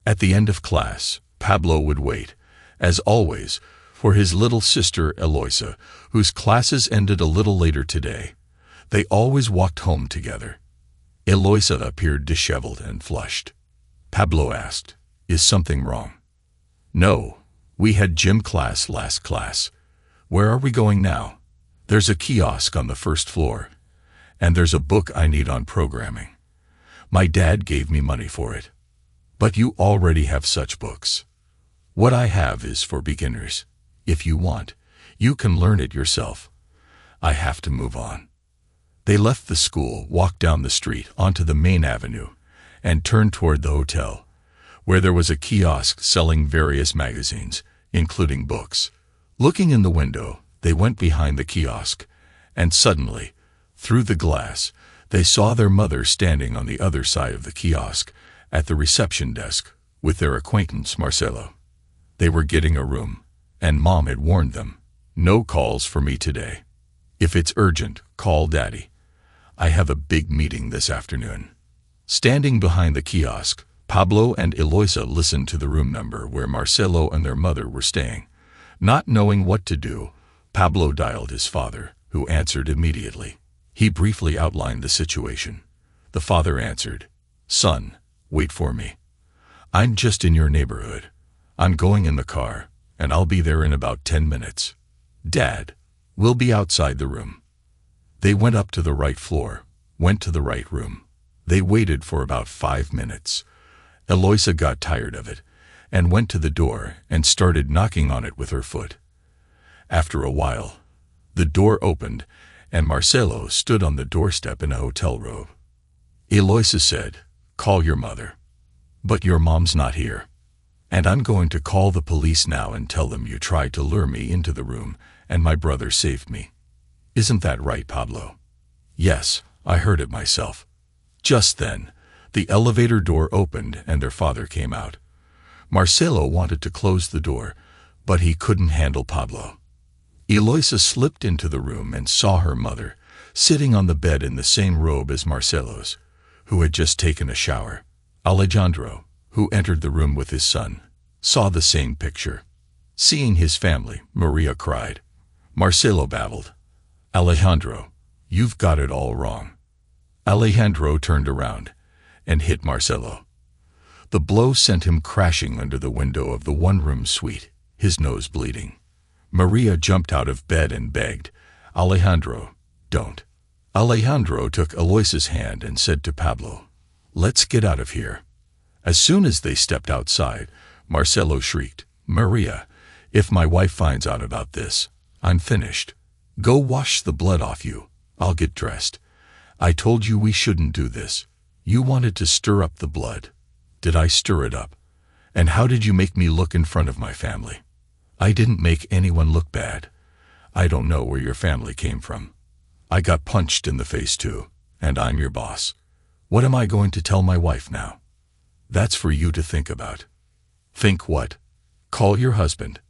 At the end of class, Pablo would wait, as always, for his little sister Eloisa, whose classes ended a little later today. They always walked home together. Eloisa appeared disheveled and flushed. Pablo asked, "Is something wrong?" "No, we had gym class last class. Where are we going now?" "There's a kiosk on the first floor, and there's a book I need on programming. My dad gave me money for it." "But you already have such books." "What I have is for beginners. If you want, you can learn it yourself. I have to move on." They left the school, walked down the street onto the main avenue, and turned toward the hotel, where there was a kiosk selling various magazines, including books. Looking in the window, they went behind the kiosk, and suddenly, through the glass, they saw their mother standing on the other side of the kiosk, at the reception desk, with their acquaintance Marcelo. They were getting a room, and Mom had warned them, "No calls for me today. If it's urgent, call Daddy. I have a big meeting this afternoon." Standing behind the kiosk, Pablo and Eloisa listened to the room number where Marcelo and their mother were staying. Not knowing what to do, Pablo dialed his father, who answered immediately. He briefly outlined the situation. The father answered, "Son, wait for me. I'm just in your neighborhood. I'm going in the car, and I'll be there in about 10 minutes. Dad, we'll be outside the room." They went up to the right floor, went to the right room. They waited for about 5 minutes. Eloisa got tired of it, and went to the door and started knocking on it with her foot. After a while, the door opened, and Marcelo stood on the doorstep in a hotel robe. Eloisa said, "Call your mother." "But your mom's not here. And I'm going to call the police now and tell them you tried to lure me into the room and my brother saved me. Isn't that right, Pablo?" "Yes, I heard it myself." Just then, the elevator door opened and their father came out. Marcelo wanted to close the door, but he couldn't handle Pablo. Eloisa slipped into the room and saw her mother, sitting on the bed in the same robe as Marcelo's, who had just taken a shower. Alejandro, who entered the room with his son, saw the same picture. Seeing his family, Maria cried. Marcelo babbled, "Alejandro, you've got it all wrong." Alejandro turned around and hit Marcelo. The blow sent him crashing under the window of the one-room suite, his nose bleeding. Maria jumped out of bed and begged, "Alejandro, don't." Alejandro took Eloisa's hand and said to Pablo, "Let's get out of here." As soon as they stepped outside, Marcelo shrieked, "Maria, if my wife finds out about this, I'm finished. Go wash the blood off you. I'll get dressed. I told you we shouldn't do this. You wanted to stir up the blood. Did I stir it up? And how did you make me look in front of my family?" "I didn't make anyone look bad. I don't know where your family came from. I got punched in the face too, and I'm your boss. What am I going to tell my wife now?" "That's for you to think about." "Think what?" "Call your husband.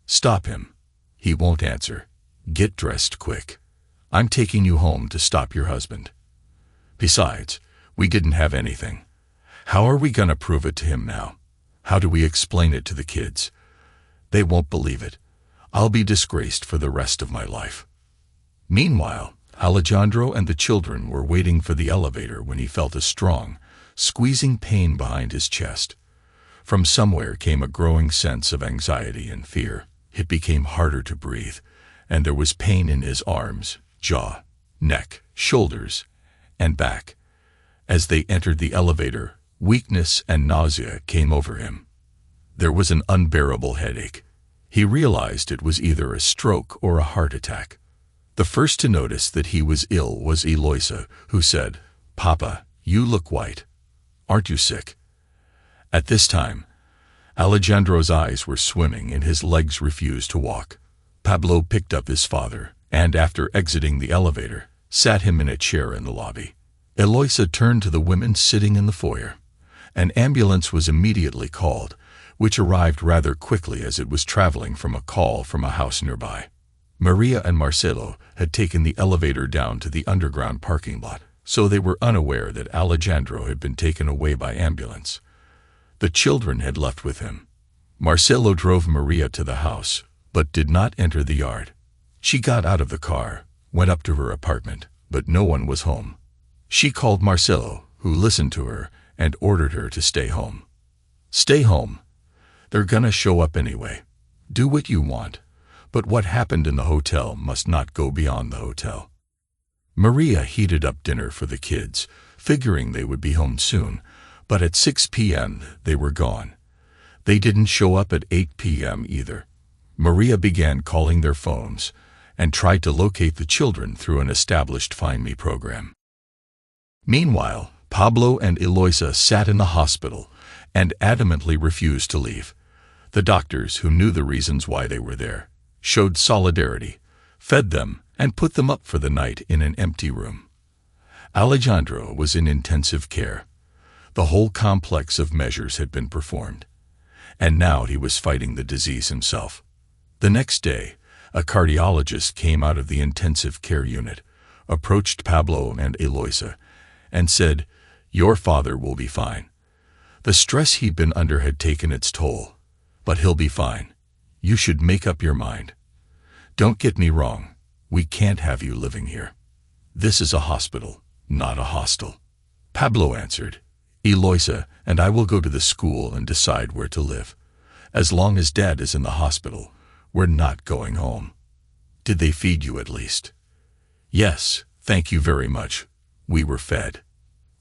Stop him. He won't answer. Get dressed quick. I'm taking you home to stop your husband. Besides, we didn't have anything. How are we gonna prove it to him now? How do we explain it to the kids? They won't believe it. I'll be disgraced for the rest of my life." Meanwhile, Alejandro and the children were waiting for the elevator when he felt a strong, squeezing pain behind his chest. From somewhere came a growing sense of anxiety and fear. It became harder to breathe, and there was pain in his arms, jaw, neck, shoulders, and back. As they entered the elevator, weakness and nausea came over him. There was an unbearable headache. He realized it was either a stroke or a heart attack. The first to notice that he was ill was Eloisa, who said, "Papa, you look white. Aren't you sick?" At this time, Alejandro's eyes were swimming and his legs refused to walk. Pablo picked up his father, and after exiting the elevator, sat him in a chair in the lobby. Eloisa turned to the women sitting in the foyer. An ambulance was immediately called, which arrived rather quickly as it was traveling from a call from a house nearby. Maria and Marcelo had taken the elevator down to the underground parking lot, so they were unaware that Alejandro had been taken away by ambulance. The children had left with him. Marcelo drove Maria to the house, but did not enter the yard. She got out of the car, went up to her apartment, but no one was home. She called Marcelo, who listened to her, and ordered her to stay home. Stay home. They're gonna show up anyway. Do what you want, but what happened in the hotel must not go beyond the hotel. Maria heated up dinner for the kids, figuring they would be home soon, but at 6 p.m. they were gone. They didn't show up at 8 p.m. either. Maria began calling their phones and tried to locate the children through an established Find Me program. Meanwhile, Pablo and Eloisa sat in the hospital and adamantly refused to leave. The doctors, who knew the reasons why they were there, showed solidarity, fed them, and put them up for the night in an empty room. Alejandro was in intensive care. The whole complex of measures had been performed, and now he was fighting the disease himself. The next day, a cardiologist came out of the intensive care unit, approached Pablo and Eloisa, and said, "Your father will be fine. The stress he'd been under had taken its toll, but he'll be fine. You should make up your mind. Don't get me wrong, we can't have you living here. This is a hospital, not a hostel." Pablo answered, "Eloisa and I will go to the school and decide where to live. As long as Dad is in the hospital, we're not going home." "Did they feed you at least?" "Yes, thank you very much. We were fed."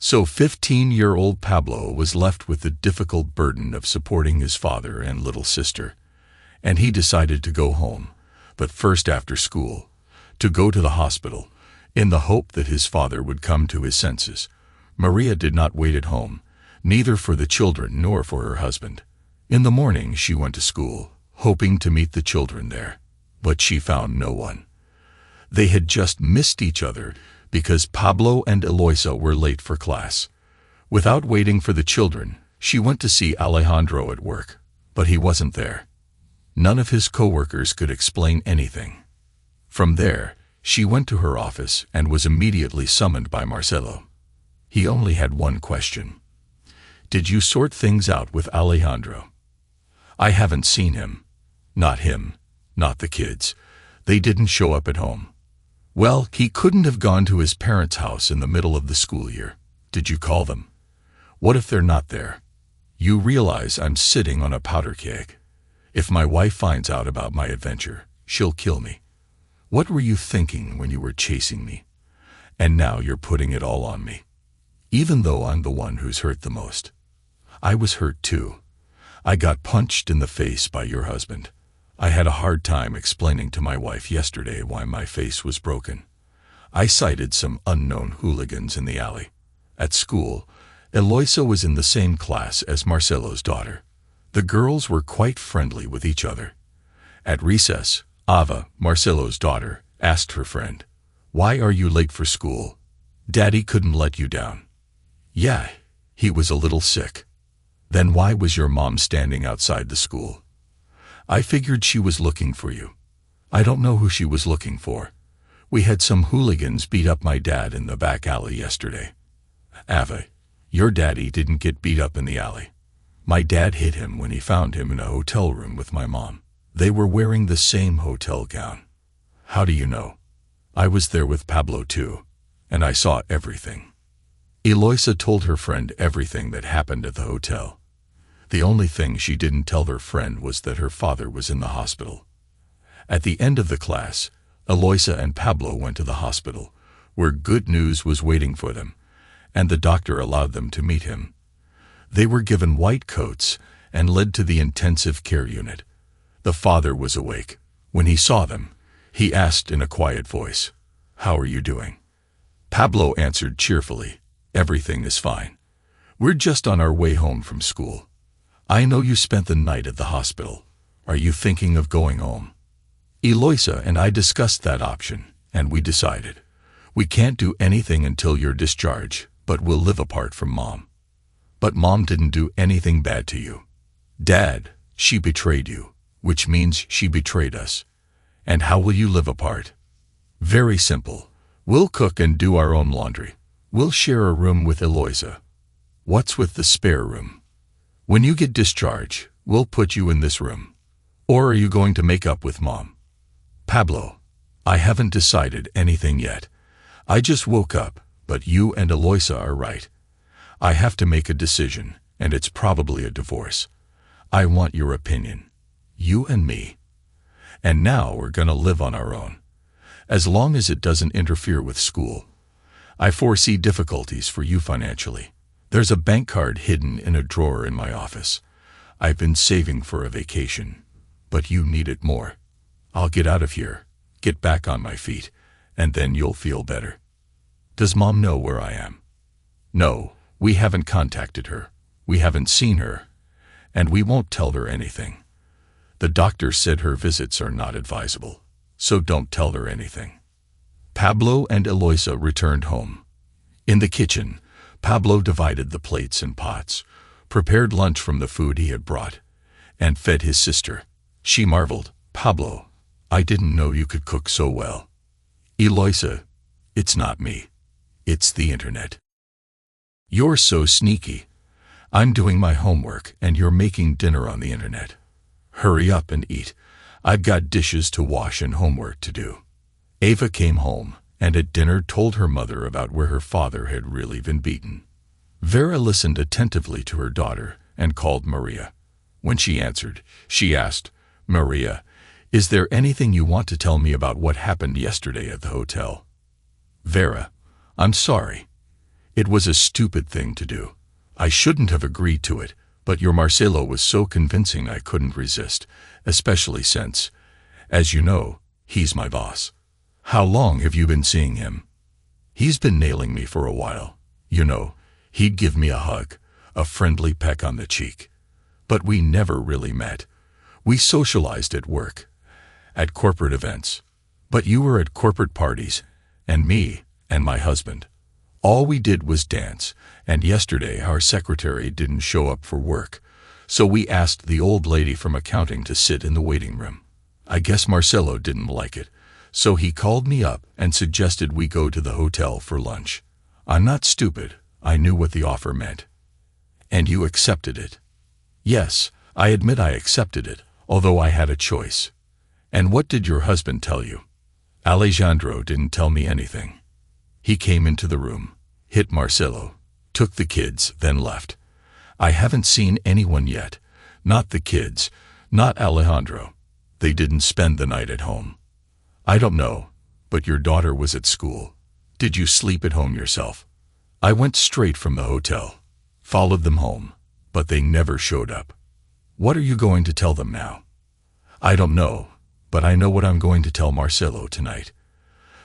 So 15-year-old Pablo was left with the difficult burden of supporting his father and little sister, and he decided to go home, but first after school, to go to the hospital, in the hope that his father would come to his senses. Maria did not wait at home, neither for the children nor for her husband. In the morning she went to school, hoping to meet the children there, but she found no one. They had just missed each other because Pablo and Eloisa were late for class. Without waiting for the children, she went to see Alejandro at work, but he wasn't there. None of his co-workers could explain anything. From there, she went to her office and was immediately summoned by Marcelo. He only had one question. "Did you sort things out with Alejandro?" "I haven't seen him." "Not him, not the kids. They didn't show up at home." "Well, he couldn't have gone to his parents' house in the middle of the school year. Did you call them?" "What if they're not there?" "You realize I'm sitting on a powder keg. If my wife finds out about my adventure, she'll kill me. What were you thinking when you were chasing me? And now you're putting it all on me. Even though I'm the one who's hurt the most. I was hurt too. I got punched in the face by your husband. I had a hard time explaining to my wife yesterday why my face was broken. I cited some unknown hooligans in the alley. At school, Eloisa was in the same class as Marcelo's daughter. The girls were quite friendly with each other. At recess, Ava, Marcelo's daughter, asked her friend, "Why are you late for school? Daddy couldn't let you down." "Yeah, he was a little sick." "Then why was your mom standing outside the school?" "I figured she was looking for you." "I don't know who she was looking for. We had some hooligans beat up my dad in the back alley yesterday." "Ava, your daddy didn't get beat up in the alley. My dad hit him when he found him in a hotel room with my mom. They were wearing the same hotel gown." "How do you know?" "I was there with Pablo too, and I saw everything." Eloisa told her friend everything that happened at the hotel. The only thing she didn't tell her friend was that her father was in the hospital. At the end of the class, Eloisa and Pablo went to the hospital, where good news was waiting for them, and the doctor allowed them to meet him. They were given white coats and led to the intensive care unit. The father was awake. When he saw them, he asked in a quiet voice, "How are you doing?" Pablo answered cheerfully, "Everything is fine. We're just on our way home from school. I know you spent the night at the hospital. Are you thinking of going home?" Eloisa and I discussed that option, and we decided, we can't do anything until your discharge, but we'll live apart from Mom. "But Mom didn't do anything bad to you." "Dad, she betrayed you, which means she betrayed us. And how will you live apart?" "Very simple. We'll cook and do our own laundry. We'll share a room with Eloisa." "What's with the spare room?" When you get discharged, we'll put you in this room. Or are you going to make up with Mom? Pablo, I haven't decided anything yet. I just woke up, but you and Eloisa are right. I have to make a decision, and it's probably a divorce. I want your opinion. You and me. And now we're gonna live on our own. As long as it doesn't interfere with school. I foresee difficulties for you financially. There's a bank card hidden in a drawer in my office. I've been saving for a vacation, but you need it more. I'll get out of here, get back on my feet, and then you'll feel better. Does Mom know where I am? No, we haven't contacted her. We haven't seen her, and we won't tell her anything. The doctor said her visits are not advisable, so don't tell her anything. Pablo and Eloisa returned home. In the kitchen, Pablo divided the plates and pots, prepared lunch from the food he had brought, and fed his sister. She marveled, "Pablo, I didn't know you could cook so well." "Eloisa, it's not me. It's the internet." "You're so sneaky. I'm doing my homework and you're making dinner on the internet. Hurry up and eat. I've got dishes to wash and homework to do." Ava came home and at dinner told her mother about where her father had really been beaten. Vera listened attentively to her daughter and called Maria. When she answered, she asked, "Maria, is there anything you want to tell me about what happened yesterday at the hotel?" "Vera, I'm sorry. It was a stupid thing to do. I shouldn't have agreed to it, but your Marcelo was so convincing I couldn't resist, especially since, as you know, he's my boss." "How long have you been seeing him?" "He's been nailing me for a while. You know, he'd give me a hug, a friendly peck on the cheek. But we never really met. We socialized at work, at corporate events. But you were at corporate parties, and me, and my husband. All we did was dance, and yesterday our secretary didn't show up for work, so we asked the old lady from accounting to sit in the waiting room. I guess Marcelo didn't like it, so he called me up and suggested we go to the hotel for lunch. I'm not stupid. I knew what the offer meant." "And you accepted it?" "Yes, I admit I accepted it, although I had a choice." "And what did your husband tell you?" "Alejandro didn't tell me anything. He came into the room, hit Marcelo, took the kids, then left. I haven't seen anyone yet. Not the kids, not Alejandro. They didn't spend the night at home." "I don't know, but your daughter was at school. Did you sleep at home yourself?" "I went straight from the hotel, followed them home, but they never showed up." "What are you going to tell them now?" "I don't know, but I know what I'm going to tell Marcelo tonight.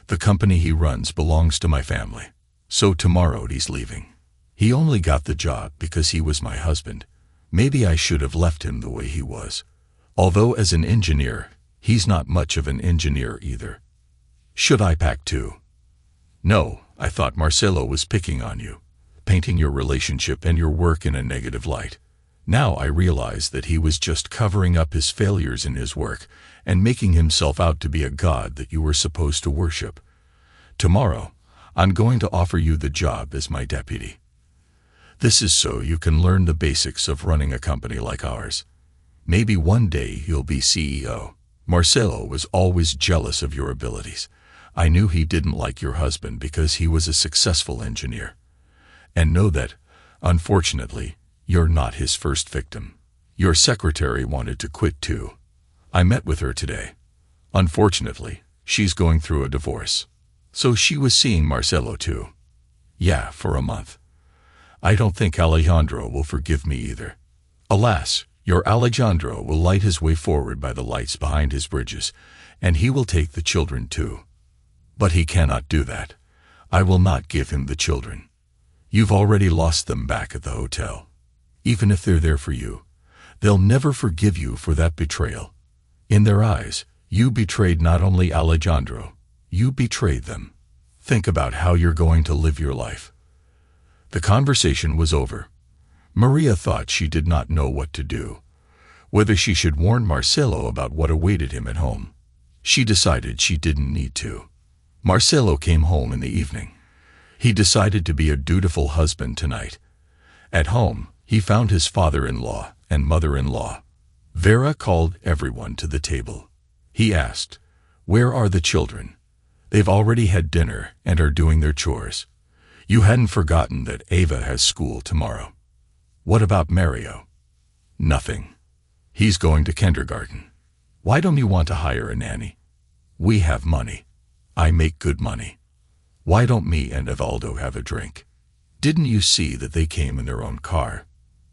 The company he runs belongs to my family, so tomorrow he's leaving. He only got the job because he was my husband. Maybe I should have left him the way he was. Although as an engineer, he's not much of an engineer either. Should I pack too?" "No, I thought Marcelo was picking on you, painting your relationship and your work in a negative light. Now I realize that he was just covering up his failures in his work and making himself out to be a god that you were supposed to worship. Tomorrow, I'm going to offer you the job as my deputy. This is so you can learn the basics of running a company like ours. Maybe one day you'll be CEO. Marcelo was always jealous of your abilities. I knew he didn't like your husband because he was a successful engineer. And know that, unfortunately, you're not his first victim. Your secretary wanted to quit too. I met with her today. Unfortunately, she's going through a divorce. So she was seeing Marcelo too. Yeah, for a month. I don't think Alejandro will forgive me either. Alas, your Alejandro will light his way forward by the lights behind his bridges, and he will take the children too. But he cannot do that. I will not give him the children. You've already lost them back at the hotel. Even if they're there for you, they'll never forgive you for that betrayal. In their eyes, you betrayed not only Alejandro, you betrayed them. Think about how you're going to live your life." The conversation was over. Maria thought she did not know what to do, whether she should warn Marcelo about what awaited him at home. She decided she didn't need to. Marcelo came home in the evening. He decided to be a dutiful husband tonight. At home, He found his father-in-law and mother-in-law. Vera called everyone to the table. He asked, "Where are the children? They've already had dinner and are doing their chores. You hadn't forgotten that Ava has school tomorrow. What about Mario?" "Nothing. He's going to kindergarten. Why don't you want to hire a nanny? We have money. I make good money. Why don't me and Evaldo have a drink? Didn't you see that they came in their own car?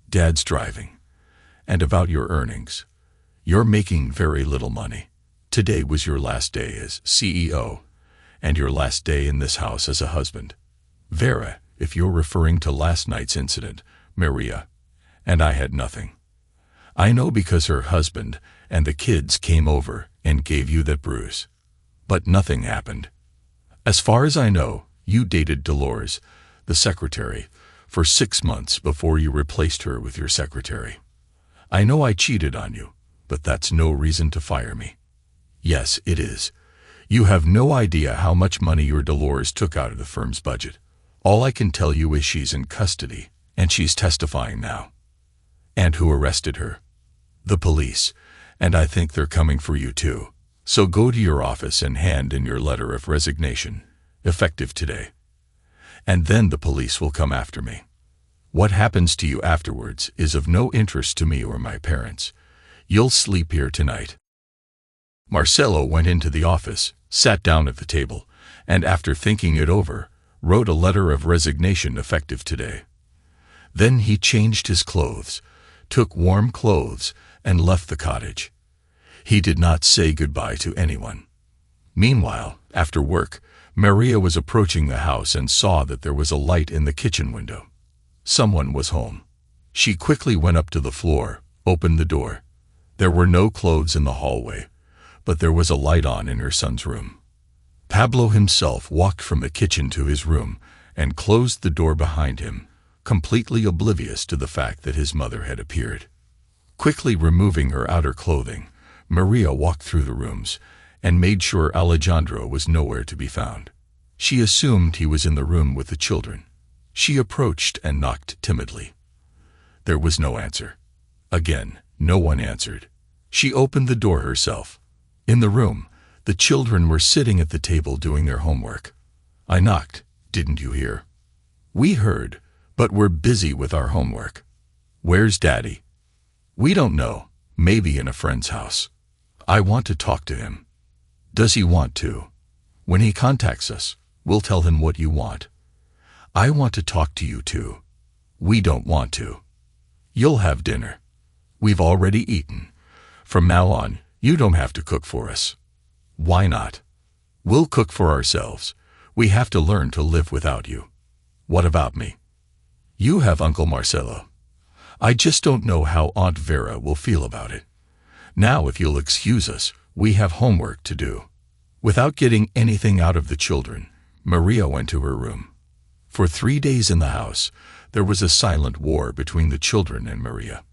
Dad's driving. And about your earnings. You're making very little money. Today was your last day as CEO, and your last day in this house as a husband. Vera, if you're referring to last night's incident, Maria, and I had nothing. I know because her husband and the kids came over and gave you that bruise. But nothing happened. As far as I know, you dated Dolores, the secretary, for 6 months before you replaced her with your secretary. I know I cheated on you, but that's no reason to fire me. Yes, it is. You have no idea how much money your Dolores took out of the firm's budget. All I can tell you is she's in custody, and she's testifying now." "And who arrested her?" "The police, and I think they're coming for you too. So go to your office and hand in your letter of resignation, effective today. And then the police will come after me. What happens to you afterwards is of no interest to me or my parents. You'll sleep here tonight." Marcelo went into the office, sat down at the table, and after thinking it over, wrote a letter of resignation effective today. Then he changed his clothes, took warm clothes, and left the cottage. He did not say goodbye to anyone. Meanwhile, after work, Maria was approaching the house and saw that there was a light in the kitchen window. Someone was home. She quickly went up to the floor, opened the door. There were no clothes in the hallway, but there was a light on in her son's room. Pablo himself walked from the kitchen to his room and closed the door behind him, completely oblivious to the fact that his mother had appeared. Quickly removing her outer clothing, Maria walked through the rooms and made sure Alejandro was nowhere to be found. She assumed he was in the room with the children. She approached and knocked timidly. There was no answer. Again, no one answered. She opened the door herself. In the room, the children were sitting at the table doing their homework. "I knocked, didn't you hear?" "We heard, but we're busy with our homework." "Where's Daddy?" "We don't know, maybe in a friend's house." "I want to talk to him." "Does he want to?" "When he contacts us, we'll tell him what you want." "I want to talk to you too." "We don't want to." "You'll have dinner." "We've already eaten. From now on, you don't have to cook for us." "Why not?" "We'll cook for ourselves. We have to learn to live without you." "What about me?" "You have Uncle Marcelo." "I just don't know how Aunt Vera will feel about it. Now, if you'll excuse us, we have homework to do." Without getting anything out of the children, Maria went to her room. For 3 days in the house, there was a silent war between the children and Maria.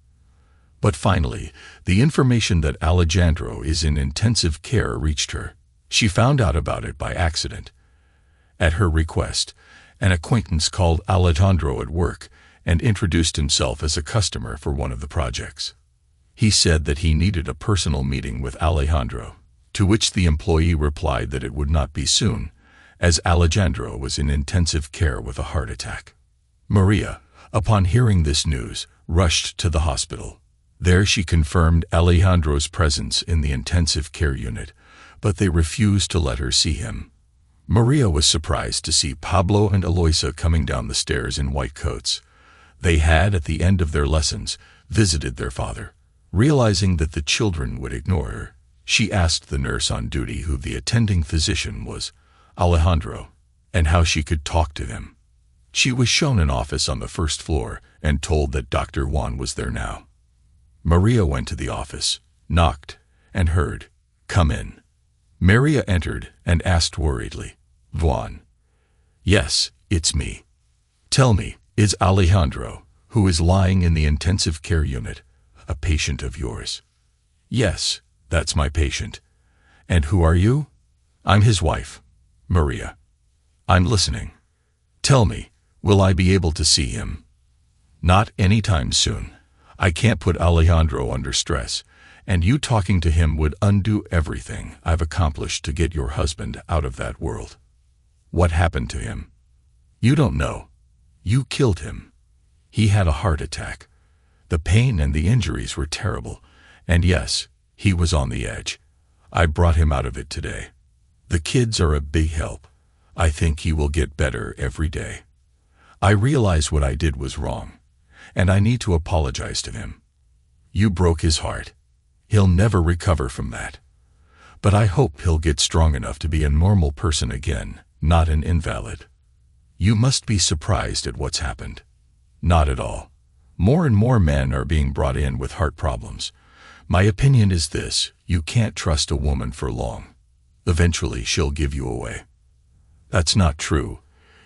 But finally, the information that Alejandro is in intensive care reached her. She found out about it by accident. At her request, an acquaintance called Alejandro at work and introduced himself as a customer for one of the projects. He said that he needed a personal meeting with Alejandro, to which the employee replied that it would not be soon, as Alejandro was in intensive care with a heart attack. Maria, upon hearing this news, rushed to the hospital. There she confirmed Alejandro's presence in the intensive care unit, but they refused to let her see him. Maria was surprised to see Pablo and Eloisa coming down the stairs in white coats. They had, at the end of their lessons, visited their father. Realizing that the children would ignore her, she asked the nurse on duty who the attending physician was, Alejandro, and how she could talk to him. She was shown an office on the first floor and told that Dr. Juan was there now. Maria went to the office, knocked, and heard, "Come in." Maria entered and asked worriedly, "Juan?" "Yes, it's me." "Tell me, is Alejandro, who is lying in the intensive care unit, a patient of yours?" "Yes, that's my patient." "And who are you?" "I'm his wife, Maria." "I'm listening." "Tell me, will I be able to see him?" Not anytime soon. I can't put Alejandro under stress, and you talking to him would undo everything I've accomplished to get your husband out of that world. What happened to him? You don't know. You killed him. He had a heart attack. The pain and the injuries were terrible, and yes, he was on the edge. I brought him out of it today. The kids are a big help. I think he will get better every day. I realize what I did was wrong, and I need to apologize to him. You broke his heart. He'll never recover from that. But I hope he'll get strong enough to be a normal person again, not an invalid. You must be surprised at what's happened. Not at all. More and more men are being brought in with heart problems. My opinion is this: you can't trust a woman for long. Eventually she'll give you away. That's not true.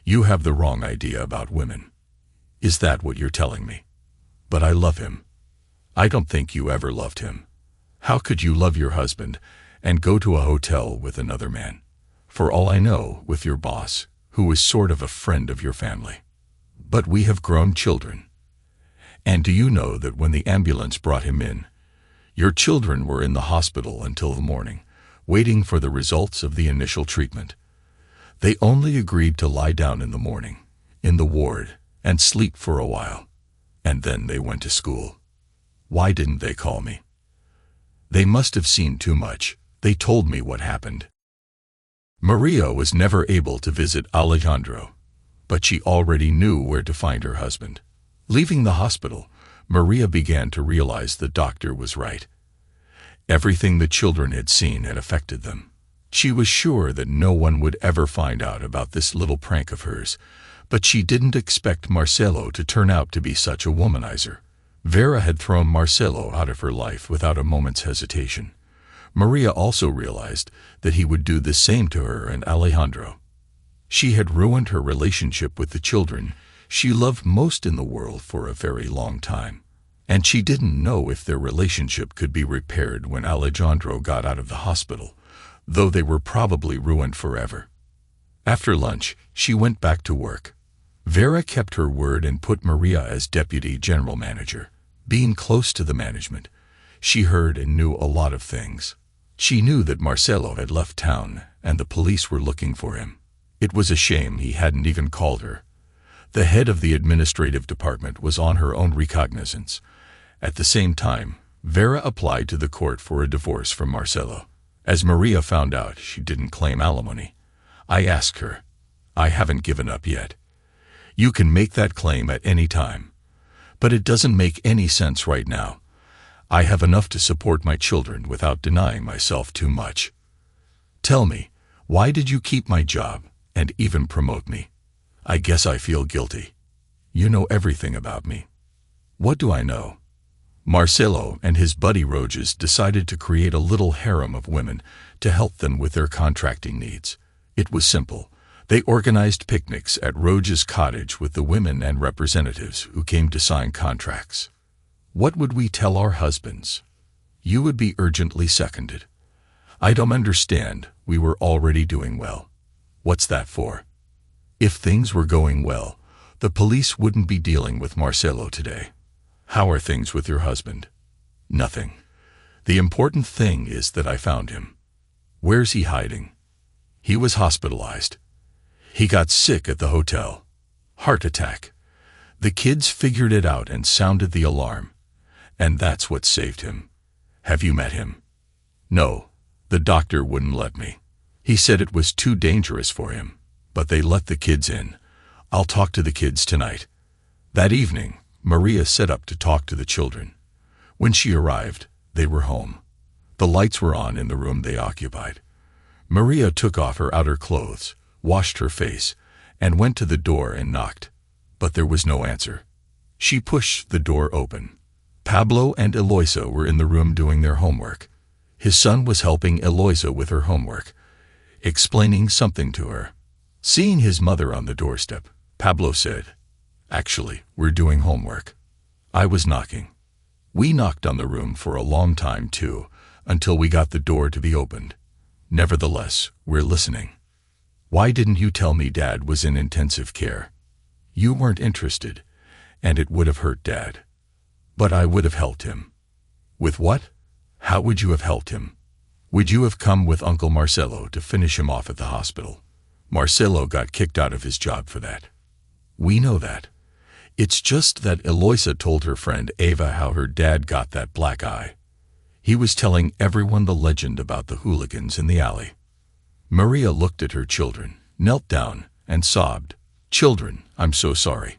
You have the wrong idea about women. Is that what you're telling me? But I love him. I don't think you ever loved him. How could you love your husband and go to a hotel with another man? For all I know, with your boss, who is sort of a friend of your family. But we have grown children. And do you know that when the ambulance brought him in, your children were in the hospital until the morning, waiting for the results of the initial treatment. They only agreed to lie down in the morning, in the ward, and sleep for a while. And then they went to school. Why didn't they call me? They must have seen too much. They told me what happened. Maria was never able to visit Alejandro, but she already knew where to find her husband. Leaving the hospital, Maria began to realize the doctor was right. Everything the children had seen had affected them. She was sure that no one would ever find out about this little prank of hers, but she didn't expect Marcelo to turn out to be such a womanizer. Vera had thrown Marcelo out of her life without a moment's hesitation. Maria also realized that he would do the same to her and Alejandro. She had ruined her relationship with the children she loved most in the world for a very long time, and she didn't know if their relationship could be repaired when Alejandro got out of the hospital, though they were probably ruined forever. After lunch, she went back to work. Vera kept her word and put Maria as deputy general manager. Being close to the management, she heard and knew a lot of things. She knew that Marcelo had left town and the police were looking for him. It was a shame he hadn't even called her. The head of the administrative department was on her own recognizance. At the same time, Vera applied to the court for a divorce from Marcelo. As Maria found out she didn't claim alimony, I asked her, "I haven't given up yet. You can make that claim at any time. But it doesn't make any sense right now. I have enough to support my children without denying myself too much. Tell me, why did you keep my job and even promote me? I guess I feel guilty. You know everything about me." What do I know? Marcelo and his buddy Roges decided to create a little harem of women to help them with their contracting needs. It was simple. They organized picnics at Roges' cottage with the women and representatives who came to sign contracts. What would we tell our husbands? You would be urgently seconded. I don't understand. We were already doing well. What's that for? If things were going well, the police wouldn't be dealing with Marcelo today. How are things with your husband? Nothing. The important thing is that I found him. Where's he hiding? He was hospitalized. He got sick at the hotel. Heart attack. The kids figured it out and sounded the alarm. And that's what saved him. Have you met him? No, the doctor wouldn't let me. He said it was too dangerous for him, but they let the kids in. I'll talk to the kids tonight. That evening, Maria set up to talk to the children. When she arrived, they were home. The lights were on in the room they occupied. Maria took off her outer clothes, washed her face, and went to the door and knocked. But there was no answer. She pushed the door open. Pablo and Eloisa were in the room doing their homework. His son was helping Eloisa with her homework, explaining something to her. Seeing his mother on the doorstep, Pablo said, "Actually, we're doing homework." I was knocking. We knocked on the room for a long time too, until we got the door to be opened. Nevertheless, we're listening. Why didn't you tell me Dad was in intensive care? You weren't interested, and it would have hurt Dad. But I would have helped him. With what? How would you have helped him? Would you have come with Uncle Marcelo to finish him off at the hospital? Marcelo got kicked out of his job for that. We know that. It's just that Eloisa told her friend Ava how her dad got that black eye. He was telling everyone the legend about the hooligans in the alley. Maria looked at her children, knelt down, and sobbed. Children, I'm so sorry.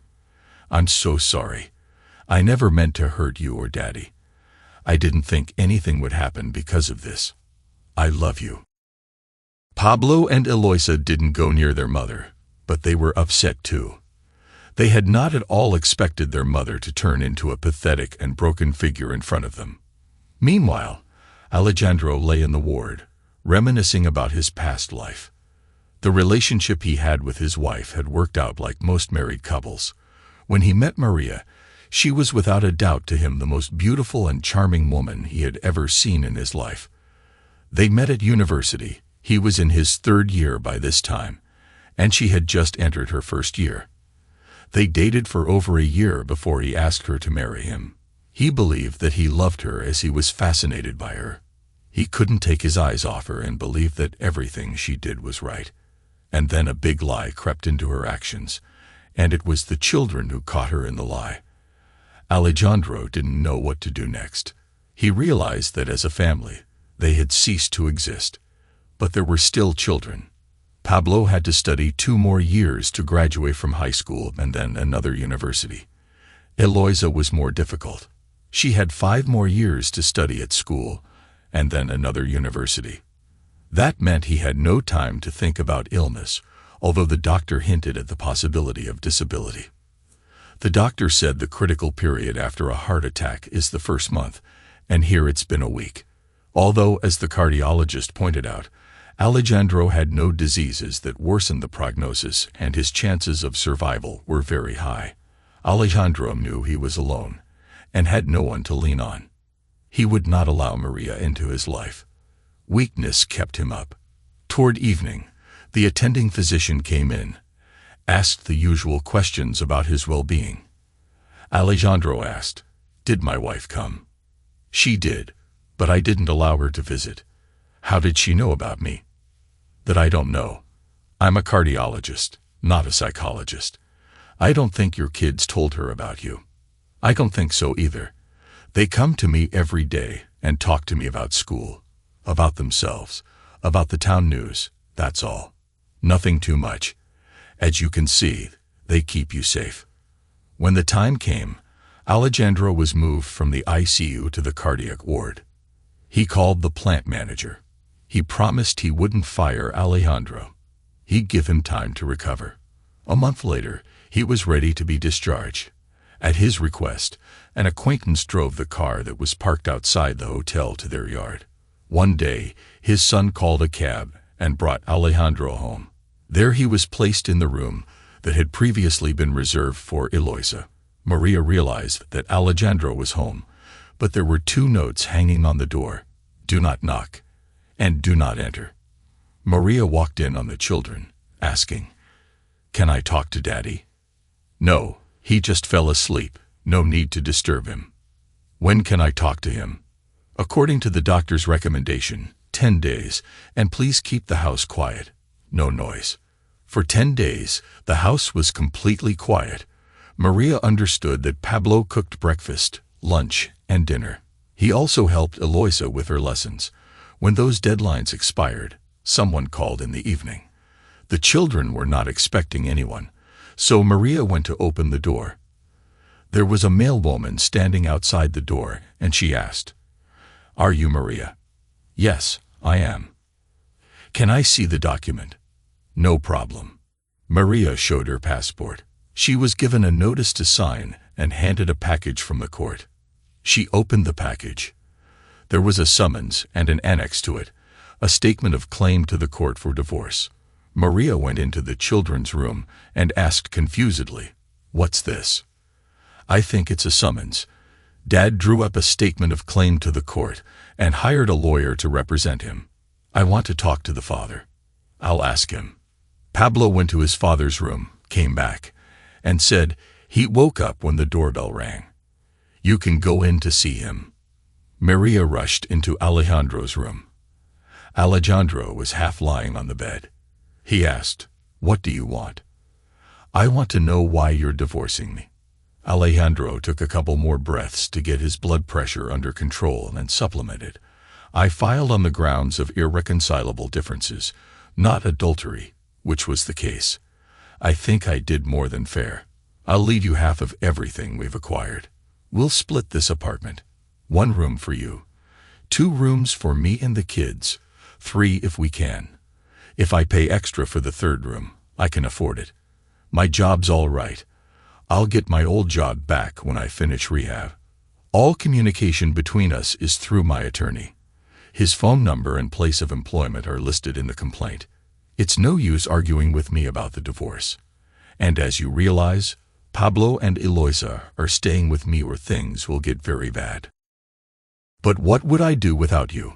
I'm so sorry. I never meant to hurt you or Daddy. I didn't think anything would happen because of this. I love you. Pablo and Eloisa didn't go near their mother, but they were upset too. They had not at all expected their mother to turn into a pathetic and broken figure in front of them. Meanwhile, Alejandro lay in the ward, reminiscing about his past life. The relationship he had with his wife had worked out like most married couples. When he met Maria, she was without a doubt to him the most beautiful and charming woman he had ever seen in his life. They met at university. He was in his 3rd year by this time, and she had just entered her 1st year. They dated for over a year before he asked her to marry him. He believed that he loved her as he was fascinated by her. He couldn't take his eyes off her and believed that everything she did was right. And then a big lie crept into her actions, and it was the children who caught her in the lie. Alejandro didn't know what to do next. He realized that as a family, they had ceased to exist. But there were still children. Pablo had to study 2 more years to graduate from high school and then another university. Eloisa was more difficult. She had 5 more years to study at school and then another university. That meant he had no time to think about illness, although the doctor hinted at the possibility of disability. The doctor said the critical period after a heart attack is the 1st month, and here it's been a week. Although, as the cardiologist pointed out, Alejandro had no diseases that worsened the prognosis and his chances of survival were very high. Alejandro knew he was alone and had no one to lean on. He would not allow Maria into his life. Weakness kept him up. Toward evening, the attending physician came in, asked the usual questions about his well-being. Alejandro asked, "Did my wife come?" "She did, but I didn't allow her to visit." "How did she know about me?" "That I don't know. I'm a cardiologist, not a psychologist. I don't think your kids told her about you." "I don't think so either. They come to me every day and talk to me about school, about themselves, about the town news, that's all. Nothing too much. As you can see, they keep you safe." When the time came, Alejandro was moved from the ICU to the cardiac ward. He called the plant manager. He promised he wouldn't fire Alejandro. He'd give him time to recover. A month later, he was ready to be discharged. At his request, an acquaintance drove the car that was parked outside the hotel to their yard. One day, his son called a cab and brought Alejandro home. There he was placed in the room that had previously been reserved for Eloisa. Maria realized that Alejandro was home, but there were 2 notes hanging on the door: "Do not knock," and "Do not enter." Maria walked in on the children, asking, "Can I talk to Daddy?" "No, he just fell asleep. No need to disturb him." "When can I talk to him?" "According to the doctor's recommendation, 10 days, and please keep the house quiet. No noise." For 10 days, the house was completely quiet. Maria understood that Pablo cooked breakfast, lunch, and dinner. He also helped Eloisa with her lessons. When those deadlines expired, someone called in the evening. The children were not expecting anyone, so Maria went to open the door. There was a mailwoman standing outside the door, and she asked, "Are you Maria?" "Yes, I am." "Can I see the document?" "No problem." Maria showed her passport. She was given a notice to sign and handed a package from the court. She opened the package. There was a summons and an annex to it, a statement of claim to the court for divorce. Maria went into the children's room and asked confusedly, "What's this?" "I think it's a summons." Dad drew up a statement of claim to the court and hired a lawyer to represent him. "I want to talk to the father." "I'll ask him." Pablo went to his father's room, came back, and said, He woke up when the doorbell rang. "You can go in to see him." Maria rushed into Alejandro's room. Alejandro was half lying on the bed. He asked, "What do you want?" "I want to know why you're divorcing me." Alejandro took a couple more breaths to get his blood pressure under control and supplemented, "I filed on the grounds of irreconcilable differences, not adultery," which was the case. "I think I did more than fair. I'll leave you half of everything we've acquired. We'll split this apartment. 1 room for you, 2 rooms for me and the kids, 3 if we can. If I pay extra for the 3rd room, I can afford it. My job's all right. I'll get my old job back when I finish rehab. All communication between us is through my attorney. His phone number and place of employment are listed in the complaint. It's no use arguing with me about the divorce. And as you realize, Pablo and Eloisa are staying with me or things will get very bad." "But what would I do without you?"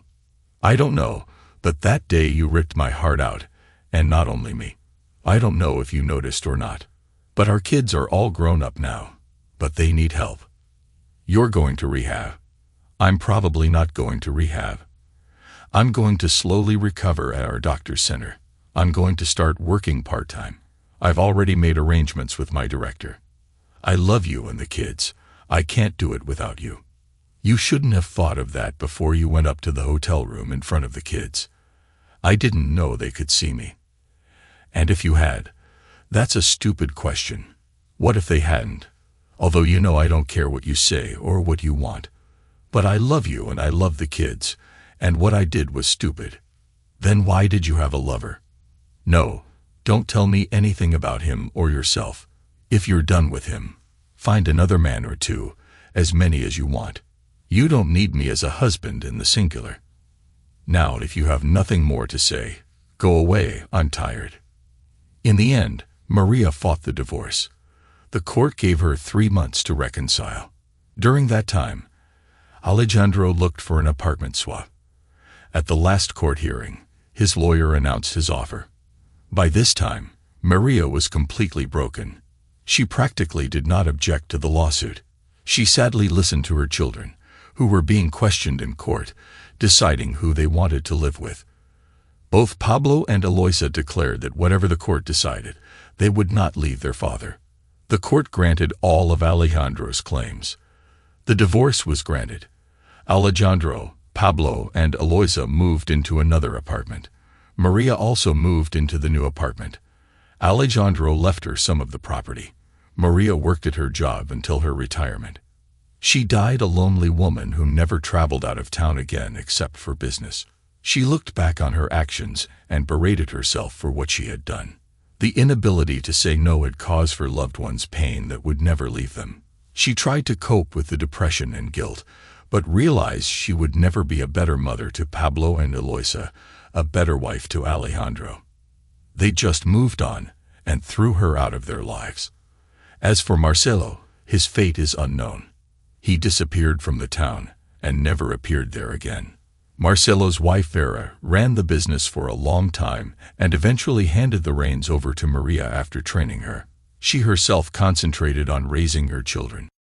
"I don't know, but that day you ripped my heart out, and not only me. I don't know if you noticed or not, but our kids are all grown up now, but they need help. You're going to rehab. I'm probably not going to rehab. I'm going to slowly recover at our doctor's center. I'm going to start working part-time. I've already made arrangements with my director. I love you and the kids. I can't do it without you. You shouldn't have thought of that before you went up to the hotel room in front of the kids. I didn't know they could see me. And if you had, that's a stupid question. What if they hadn't? Although you know I don't care what you say or what you want. But I love you and I love the kids, and what I did was stupid. Then why did you have a lover? No, don't tell me anything about him or yourself. If you're done with him, find another man or 2, as many as you want. You don't need me as a husband in the singular. Now, if you have nothing more to say, go away, I'm tired." In the end, Maria fought the divorce. The court gave her 3 months to reconcile. During that time, Alejandro looked for an apartment swap. At the last court hearing, his lawyer announced his offer. By this time, Maria was completely broken. She practically did not object to the lawsuit. She sadly listened to her children, who were being questioned in court, deciding who they wanted to live with. Both Pablo and Eloisa declared that whatever the court decided, they would not leave their father. The court granted all of Alejandro's claims. The divorce was granted. Alejandro, Pablo, and Eloisa moved into another apartment. Maria also moved into the new apartment. Alejandro left her some of the property. Maria worked at her job until her retirement. She died a lonely woman who never traveled out of town again except for business. She looked back on her actions and berated herself for what she had done. The inability to say no had caused her loved ones pain that would never leave them. She tried to cope with the depression and guilt, but realized she would never be a better mother to Pablo and Eloisa, a better wife to Alejandro. They just moved on and threw her out of their lives. As for Marcelo, his fate is unknown. He disappeared from the town and never appeared there again. Marcelo's wife Vera ran the business for a long time and eventually handed the reins over to Maria after training her. She herself concentrated on raising her children.